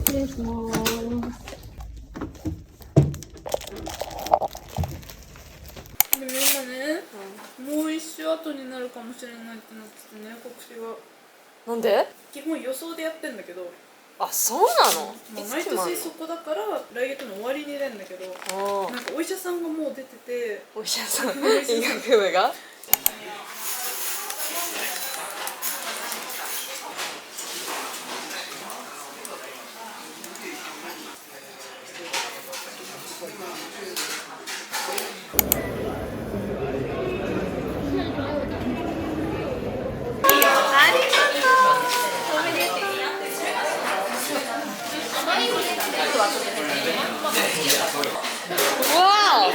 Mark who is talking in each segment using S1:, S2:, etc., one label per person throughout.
S1: 失礼します。
S2: でみんなね、もう一周後になるかもしれないってなっててね、国試が。
S1: なんで？
S2: 基本予想でやってんだけど。
S1: あ、そうなの？
S2: 毎年そこだから来月の終わりに出るんだけど、なんかお医者さんがもう出てて。
S1: お医者さん、医学部が？わお、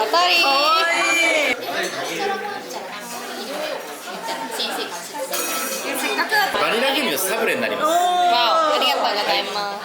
S1: 当たり。
S3: バニラグミのサブレになります。
S1: わお、ありがとうございます。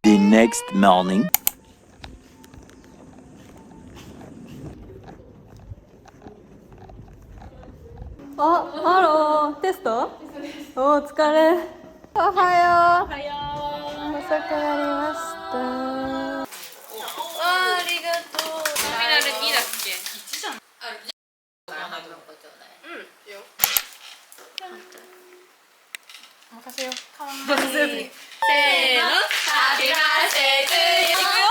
S4: The next morning.
S5: あ、ハロー、テスト？お疲れ。おはよう。遅くなりました。
S2: ありがとう。ノミナル2だっけ？1じゃん。よ。
S5: 任せよ。
S2: 任せよ。せーの。ハッピーバースデートゥーユー。いくよ。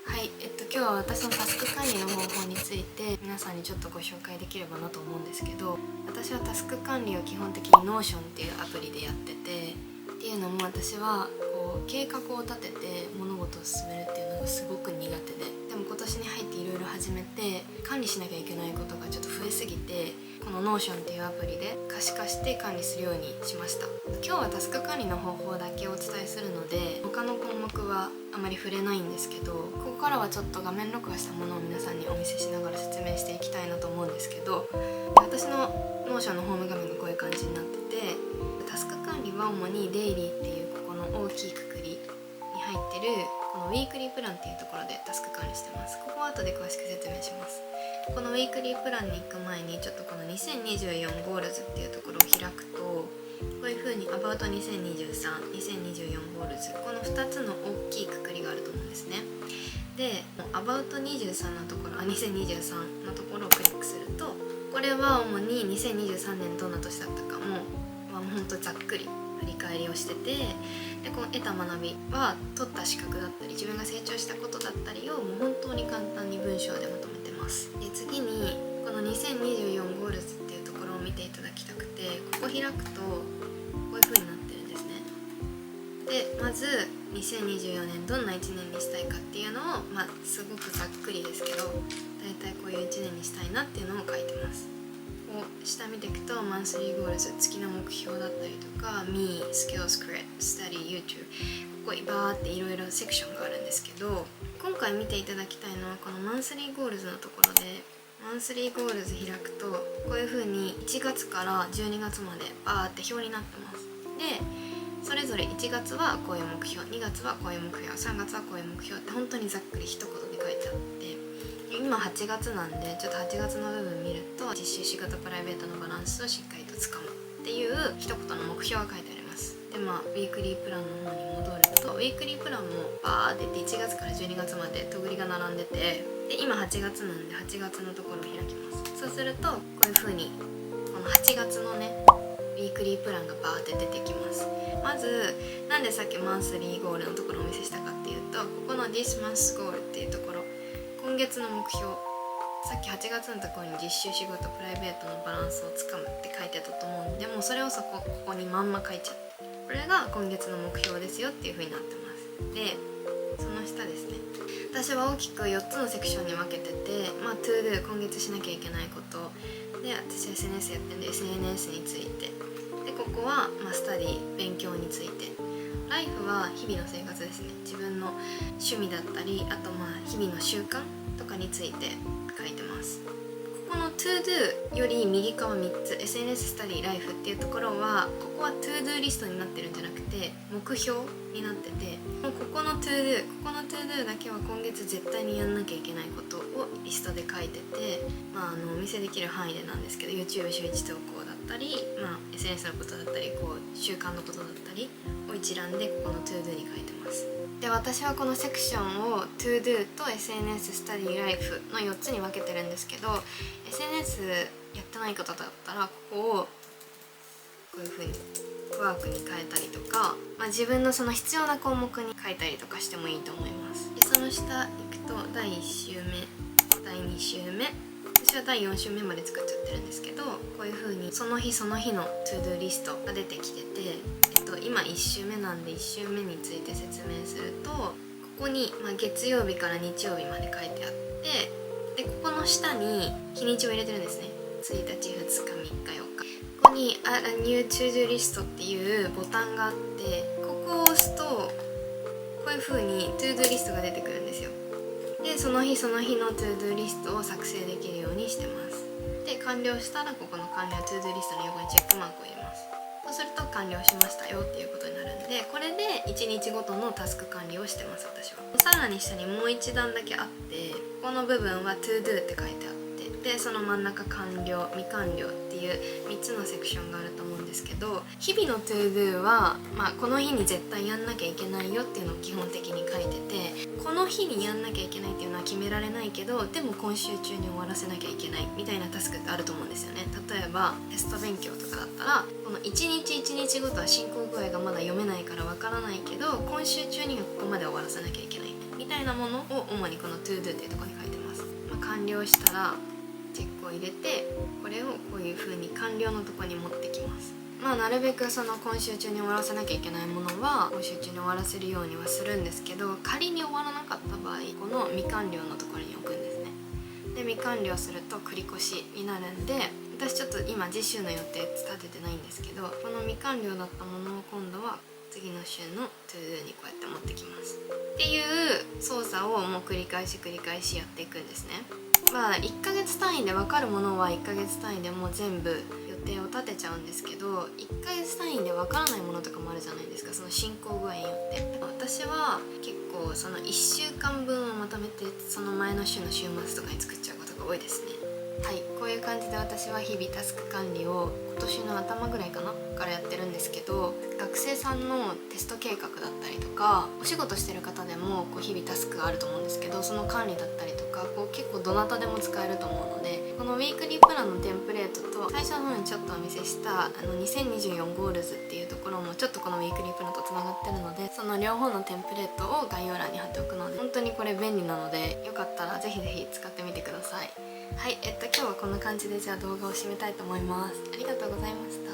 S5: はい、今日は私のタスク管理の方法について皆さんにちょっとご紹介できればなと思うんですけど、私はタスク管理を基本的に Notion っていうアプリでやってて、っていうのも私はこう計画を立てて物事を進めるっていうのがすごく苦手でも今年に入っていろいろ始めて管理しなきゃいけないことがちょっと増えすぎて、この Notion っていうアプリで可視化して管理するようにしました。今日はタスク管理の方法だけお伝えするので他の項目はあまり触れないんですけど、ここからはちょっと画面録画したものを皆さんにお見せしながら説明していきたいなと思うんですけど、私の Notion のホーム画面がこういう感じになってて、タスク管理は主にデイリーっていうここの大きいくくりに入ってるこのウィークリープランっていうところでタスク管理してます。ここは後で詳しく説明します。このウィークリープランに行く前にちょっとこの2024ゴールズっていうところを開くと、こういう風に About 2023、2024ゴールズ、この2つの大きいくくりがあると思うんですね。で、About 23のところ、2023のところをクリックすると、これは主に2023年どんな年だったかもうほんとざっくり振り返りをしてて、でこの得た学びは取った資格だったり自分が成長したことだったりをもう本当に簡単に文章でまとめてます。で次にこの2024ゴールズっていうところを見ていただきたくて、ここ開くとこういう風になってるんですね。でまず2024年どんな1年にしたいかっていうのを、すごくざっくりですけどだいたいこういう1年にしたいなっていうのを書いてます。こう下見ていくとマンスリーゴールズ、月の目標だったりとか Me, Skills, Credit, Study, YouTube、 ここにバーっていろいろセクションがあるんですけど、今回見ていただきたいのはこのマンスリーゴールズのところで、マンスリーゴールズ開くとこういう風に1月から12月までバーって表になってます。でそれぞれ1月はこういう目標、2月はこういう目標、3月はこういう目標って本当にざっくり一言で書いてあって、今8月なんでちょっと8月の部分見ると、実習仕事プライベートのバランスをしっかりとつかむっていう一言の目標が書いてあります。でウィークリープランの方に戻ると、ウィークリープランもバーって1月から12月までとぐりが並んでて、で今8月なんで8月のところを開きます。そうするとこういう風にこの8月のねウィークリープランがバーって出てきます。まずなんでさっきマンスリーゴールのところをお見せしたかっていうと、ここの This Month's Goal っていうところ、今月の目標、さっき8月のところに実習仕事プライベートのバランスをつかむって書いてたと思うんで、もうそれをここにまんま書いちゃって、これが今月の目標ですよっていう風になってます。でその下ですね、私は大きく4つのセクションに分けてて、To Do 今月しなきゃいけないことで、私は SNS やってるんで SNS についてで、ここはスタディ勉強について、ライフは日々の生活ですね、自分の趣味だったり、あと日々の習慣とかについて書いてます。ここの To Do より右側3つ SNS スタディライフっていうところは、ここは To Do リストになってるんじゃなくて目標になってて、ここの To Do だけは今月絶対にやんなきゃいけないことをリストで書いてて、お見せできる範囲でなんですけど YouTube 週1投稿だったり、SNS のことだったり習慣のことだったりを一覧でここの To Do に書いてます。で私はこのセクションを To Do と SNS スタディライフの4つに分けてるんですけど、 SNS やってない方だったらここをこういう風にワークに変えたりとか、自分のその必要な項目に書いたりとかしてもいいと思います。でその下行くと第1週目第2週目、私は第4週目まで作っちゃってるんですけど、こういう風にその日その日の To Do リストが出てきてて、今1週目なんで1週目について説明すると、ここに、月曜日から日曜日まで書いてあって、でここの下に日にちを入れてるんですね。1日2日3日4日、ここに A New To Do List っていうボタンがあって、ここを押すとこういう風に To Do リストが出てくるんですよ。でその日その日の To Do リストを作成できるようにしてます。で完了したらここの完了 To Do リストの横にチェックマークを入れます。そうすると完了しましたよっていうことになるんで、これで1日ごとのタスク管理をしてます私は。さらに下にもう一段だけあって、この部分は To Do って書いてあって、でその真ん中完了未完了っていう3つのセクションがあると思うんですけど、日々の To Do は、この日に絶対やんなきゃいけないよっていうのを基本的に書いてて、この日にやんなきゃいけないっていうのは決められないけど、でも今週中に終わらせなきゃいけないみたいなタスクってあると思うんですよね。例えばテスト勉強とかだったら、この1日1日ごとは進行具合がまだ読めないからわからないけど、今週中にはここまで終わらせなきゃいけないみたいなものを主にこの To Do っていうところに書いてます。完了したらチェックを入れて、これをこういう風に完了のところに持ってきます。なるべくその今週中に終わらせなきゃいけないものは今週中に終わらせるようにはするんですけど、仮に終わらなかった場合、この未完了のところに置くんですね。で未完了すると繰り越しになるんで、私ちょっと今次週の予定立ててないんですけど、この未完了だったものを今度は次の週の To Do にこうやって持ってきますっていう操作をもう繰り返しやっていくんですね。1ヶ月単位で分かるものは1ヶ月単位でもう全部予定を立てちゃうんですけど、1ヶ月単位で分からないものとかもあるじゃないですか、その進行具合によって。私は結構その1週間分をまとめてその前の週の週末とかに作っちゃうことが多いですね。はい、こういう感じで私は日々タスク管理を今年の頭ぐらいかなからやってるんですけど、学生さんのテスト計画だったりとかお仕事してる方でもこう日々タスクがあると思うんですけど、その管理だったりとかこう結構どなたでも使えると思うので、このウィークリープランのテンプレートと最初の方にちょっとお見せした2024ゴールズっていうところもちょっとこのウィークリープランとつながってるので、その両方のテンプレートを概要欄に貼っておくので、本当にこれ便利なのでよかったらぜひぜひ使ってみてください。はい、今日はこんな感じでじゃあ動画を締めたいと思います。ありがとうございました。